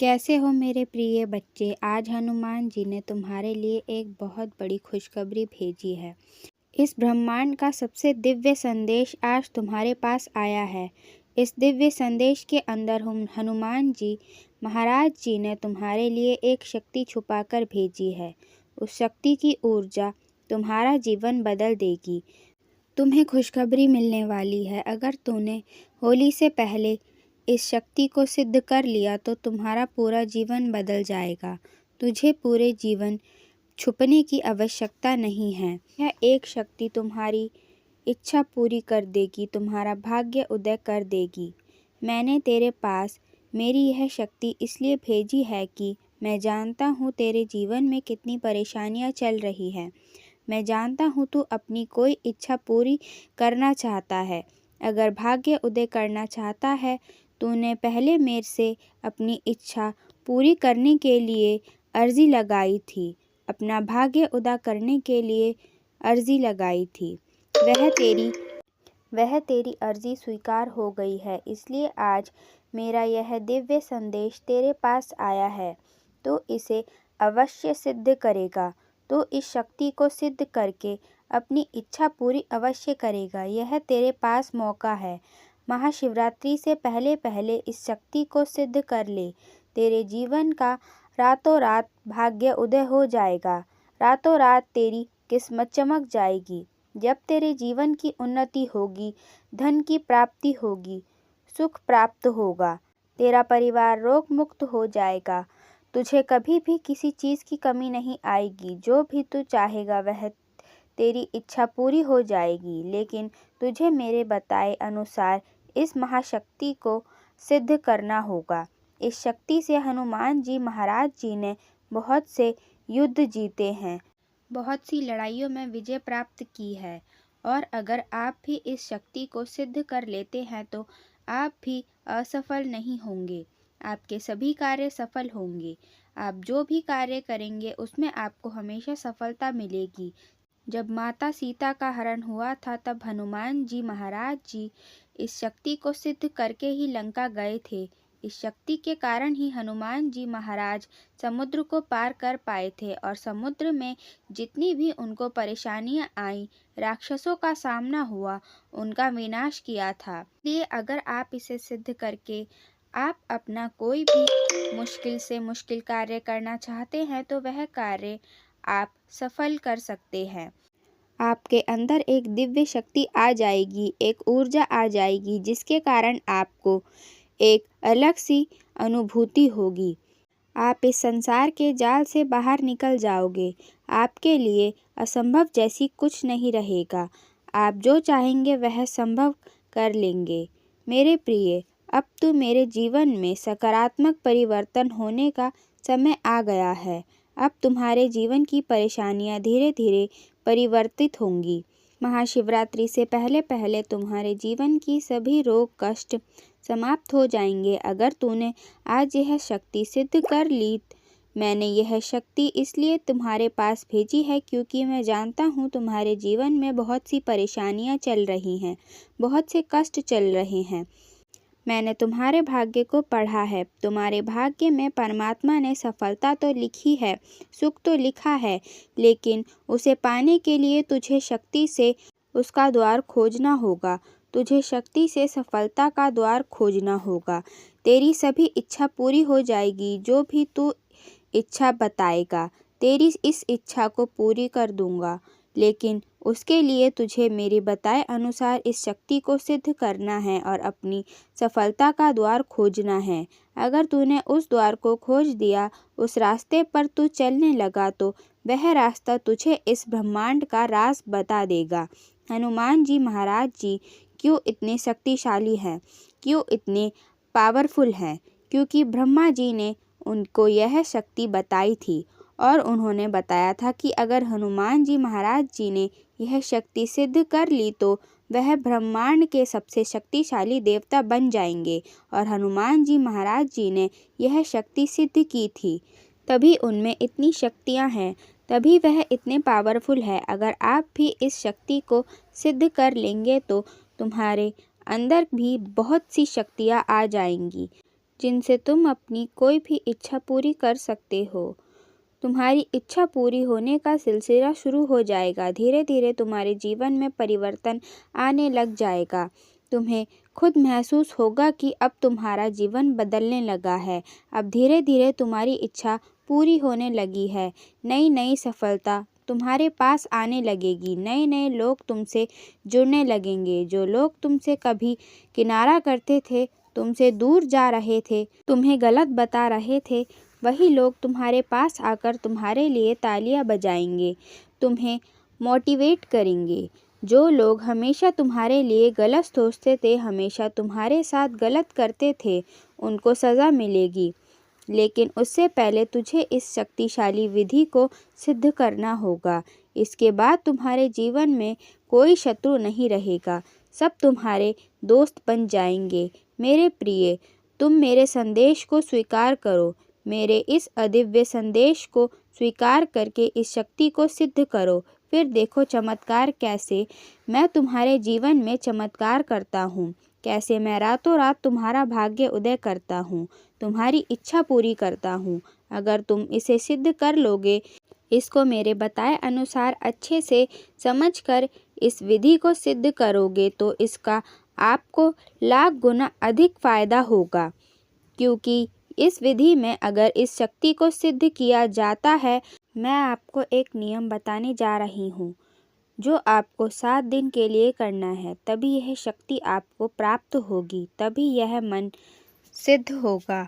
कैसे हो मेरे प्रिय बच्चे। आज हनुमान जी ने तुम्हारे लिए एक बहुत बड़ी खुशखबरी भेजी है। इस ब्रह्मांड का सबसे दिव्य संदेश आज तुम्हारे पास आया है। इस दिव्य संदेश के अंदर हम हनुमान जी महाराज जी ने तुम्हारे लिए एक शक्ति छुपाकर भेजी है। उस शक्ति की ऊर्जा तुम्हारा जीवन बदल देगी। तुम्हें खुशखबरी मिलने वाली है। अगर तूने होली से पहले इस शक्ति को सिद्ध कर लिया तो तुम्हारा पूरा जीवन बदल जाएगा। तुझे पूरे जीवन छुपने की आवश्यकता नहीं है। यह एक शक्ति तुम्हारी इच्छा पूरी कर देगी, तुम्हारा भाग्य उदय कर देगी। मैंने तेरे पास मेरी यह शक्ति इसलिए भेजी है कि मैं जानता हूँ तेरे जीवन में कितनी परेशानियाँ चल रही हैं। मैं जानता हूँ तू अपनी कोई इच्छा पूरी करना चाहता है। अगर भाग्य उदय करना चाहता है, तूने पहले मेरे से अपनी इच्छा पूरी करने के लिए अर्जी लगाई थी, अपना भाग्य उदय करने के लिए अर्जी लगाई थी। वह तेरी अर्जी स्वीकार हो गई है। इसलिए आज मेरा यह दिव्य संदेश तेरे पास आया है। तो इसे अवश्य सिद्ध करेगा। तो इस शक्ति को सिद्ध करके अपनी इच्छा पूरी अवश्य करेगा। यह तेरे पास मौका है। महाशिवरात्रि से पहले पहले इस शक्ति को सिद्ध कर ले। तेरे जीवन का रातों रात भाग्य उदय हो जाएगा। रातों रात तेरी किस्मत चमक जाएगी। जब तेरे जीवन की उन्नति होगी, धन की प्राप्ति होगी, सुख प्राप्त होगा, तेरा परिवार रोग मुक्त हो जाएगा। तुझे कभी भी किसी चीज़ की कमी नहीं आएगी। जो भी तू चाहेगा वह तेरी इच्छा पूरी हो जाएगी। लेकिन तुझे मेरे बताए अनुसार इस महाशक्ति को सिद्ध करना होगा। इस शक्ति से हनुमान जी महाराज जी ने बहुत से युद्ध जीते हैं, बहुत सी लड़ाइयों में विजय प्राप्त की है। और अगर आप भी इस शक्ति को सिद्ध कर लेते हैं तो आप भी असफल नहीं होंगे। आपके सभी कार्य सफल होंगे। आप जो भी कार्य करेंगे उसमें आपको हमेशा सफलता मिलेगी। जब माता सीता का हरण हुआ था तब हनुमान जी महाराज जी इस शक्ति को सिद्ध करके ही लंका गए थे। इस शक्ति के कारण ही हनुमान जी महाराज समुद्र को पार कर पाए थे और समुद्र में जितनी भी उनको परेशानियां आई, राक्षसों का सामना हुआ, उनका विनाश किया था। इसलिए अगर आप इसे सिद्ध करके आप अपना कोई भी मुश्किल से मुश्किल कार्य करना चाहते हैं तो वह कार्य आप सफल कर सकते हैं। आपके अंदर एक दिव्य शक्ति आ जाएगी, एक ऊर्जा आ जाएगी जिसके कारण आपको एक अलग सी अनुभूति होगी। आप इस संसार के जाल से बाहर निकल जाओगे। आपके लिए असंभव जैसी कुछ नहीं रहेगा। आप जो चाहेंगे वह संभव कर लेंगे। मेरे प्रिय, अब तो मेरे जीवन में सकारात्मक परिवर्तन होने का समय आ गया है। अब तुम्हारे जीवन की परेशानियां धीरे धीरे परिवर्तित होंगी। महाशिवरात्रि से पहले पहले तुम्हारे जीवन की सभी रोग कष्ट समाप्त हो जाएंगे। अगर तूने आज यह शक्ति सिद्ध कर ली, मैंने यह शक्ति इसलिए तुम्हारे पास भेजी है क्योंकि मैं जानता हूँ तुम्हारे जीवन में बहुत सी परेशानियाँ चल रही हैं, बहुत से कष्ट चल रहे हैं। मैंने तुम्हारे भाग्य को पढ़ा है। तुम्हारे भाग्य में परमात्मा ने सफलता तो लिखी है, सुख तो लिखा है, लेकिन उसे पाने के लिए तुझे शक्ति से उसका द्वार खोजना होगा। तुझे शक्ति से सफलता का द्वार खोजना होगा। तेरी सभी इच्छा पूरी हो जाएगी। जो भी तू इच्छा बताएगा, तेरी इस इच्छा को पूरी कर दूंगा। लेकिन उसके लिए तुझे मेरे बताए अनुसार इस शक्ति को सिद्ध करना है और अपनी सफलता का द्वार खोजना है। अगर तूने उस द्वार को खोज दिया, उस रास्ते पर तू चलने लगा तो वह रास्ता तुझे इस ब्रह्मांड का राज बता देगा। हनुमान जी महाराज जी क्यों इतने शक्तिशाली हैं, क्यों इतने पावरफुल हैं? क्योंकि ब्रह्मा जी ने उनको यह शक्ति बताई थी और उन्होंने बताया था कि अगर हनुमान जी महाराज जी ने यह शक्ति सिद्ध कर ली तो वह ब्रह्मांड के सबसे शक्तिशाली देवता बन जाएंगे। और हनुमान जी महाराज जी ने यह शक्ति सिद्ध की थी, तभी उनमें इतनी शक्तियाँ हैं, तभी वह इतने पावरफुल है। अगर आप भी इस शक्ति को सिद्ध कर लेंगे तो तुम्हारे अंदर भी बहुत सी शक्तियाँ आ जाएंगी। जिनसे तुम अपनी कोई भी इच्छा पूरी कर सकते हो। तुम्हारी इच्छा पूरी होने का सिलसिला शुरू हो जाएगा। धीरे धीरे तुम्हारे जीवन में परिवर्तन आने लग जाएगा। तुम्हें खुद महसूस होगा कि अब तुम्हारा जीवन बदलने लगा है। अब धीरे धीरे तुम्हारी इच्छा पूरी होने लगी है। नई नई सफलता तुम्हारे पास आने लगेगी। नए नए लोग तुमसे जुड़ने लगेंगे। जो लोग तुमसे कभी किनारा करते थे, तुमसे दूर जा रहे थे, तुम्हें गलत बता रहे थे, वही लोग तुम्हारे पास आकर तुम्हारे लिए तालियां बजाएंगे, तुम्हें मोटिवेट करेंगे। जो लोग हमेशा तुम्हारे लिए गलत सोचते थे, हमेशा तुम्हारे साथ गलत करते थे, उनको सज़ा मिलेगी। लेकिन उससे पहले तुझे इस शक्तिशाली विधि को सिद्ध करना होगा। इसके बाद तुम्हारे जीवन में कोई शत्रु नहीं रहेगा, सब तुम्हारे दोस्त बन जाएंगे। मेरे प्रिय, तुम मेरे संदेश को स्वीकार करो। मेरे इस अदिव्य संदेश को स्वीकार करके इस शक्ति को सिद्ध करो। फिर देखो चमत्कार कैसे मैं तुम्हारे जीवन में चमत्कार करता हूँ, कैसे मैं रातों रात तुम्हारा भाग्य उदय करता हूँ, तुम्हारी इच्छा पूरी करता हूँ। अगर तुम इसे सिद्ध कर लोगे, इसको मेरे बताए अनुसार अच्छे से समझकर इस विधि को सिद्ध करोगे, तो इसका आपको लाख गुना अधिक फायदा होगा। क्योंकि इस विधि में अगर इस शक्ति को सिद्ध किया जाता है, मैं आपको एक नियम बताने जा रही हूँ जो आपको 7 दिन के लिए करना है। तभी यह शक्ति आपको प्राप्त होगी, तभी यह मन सिद्ध होगा।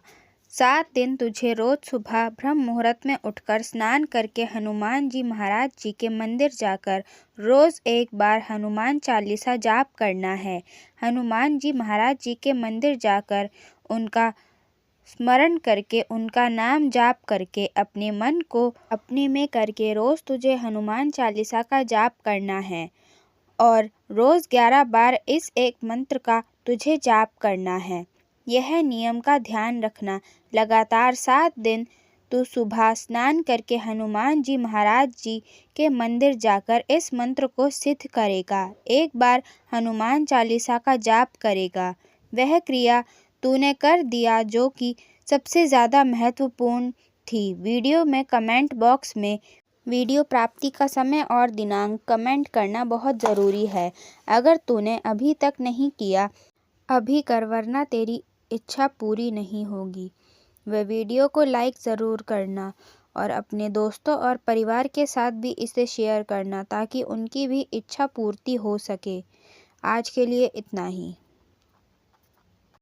7 दिन तुझे रोज सुबह ब्रह्म मुहूर्त में उठकर स्नान करके हनुमान जी महाराज जी के मंदिर जाकर रोज एक बार हनुमान चालीसा जाप करना है। हनुमान जी महाराज जी के मंदिर जाकर उनका स्मरण करके, उनका नाम जाप करके, अपने मन को अपने में करके रोज तुझे हनुमान चालीसा का जाप करना है। और रोज 11 बार इस एक मंत्र का तुझे जाप करना है। यह नियम का ध्यान रखना। लगातार 7 दिन तू सुबह स्नान करके हनुमान जी महाराज जी के मंदिर जाकर इस मंत्र को सिद्ध करेगा। एक बार हनुमान चालीसा का जाप करेगा। वह क्रिया तूने कर दिया जो कि सबसे ज़्यादा महत्वपूर्ण थी। वीडियो में कमेंट बॉक्स में वीडियो प्राप्ति का समय और दिनांक कमेंट करना बहुत ज़रूरी है। अगर तूने अभी तक नहीं किया, अभी कर, वरना तेरी इच्छा पूरी नहीं होगी। वह वीडियो को लाइक ज़रूर करना और अपने दोस्तों और परिवार के साथ भी इसे शेयर करना, ताकि उनकी भी इच्छा पूर्ति हो सके। आज के लिए इतना ही।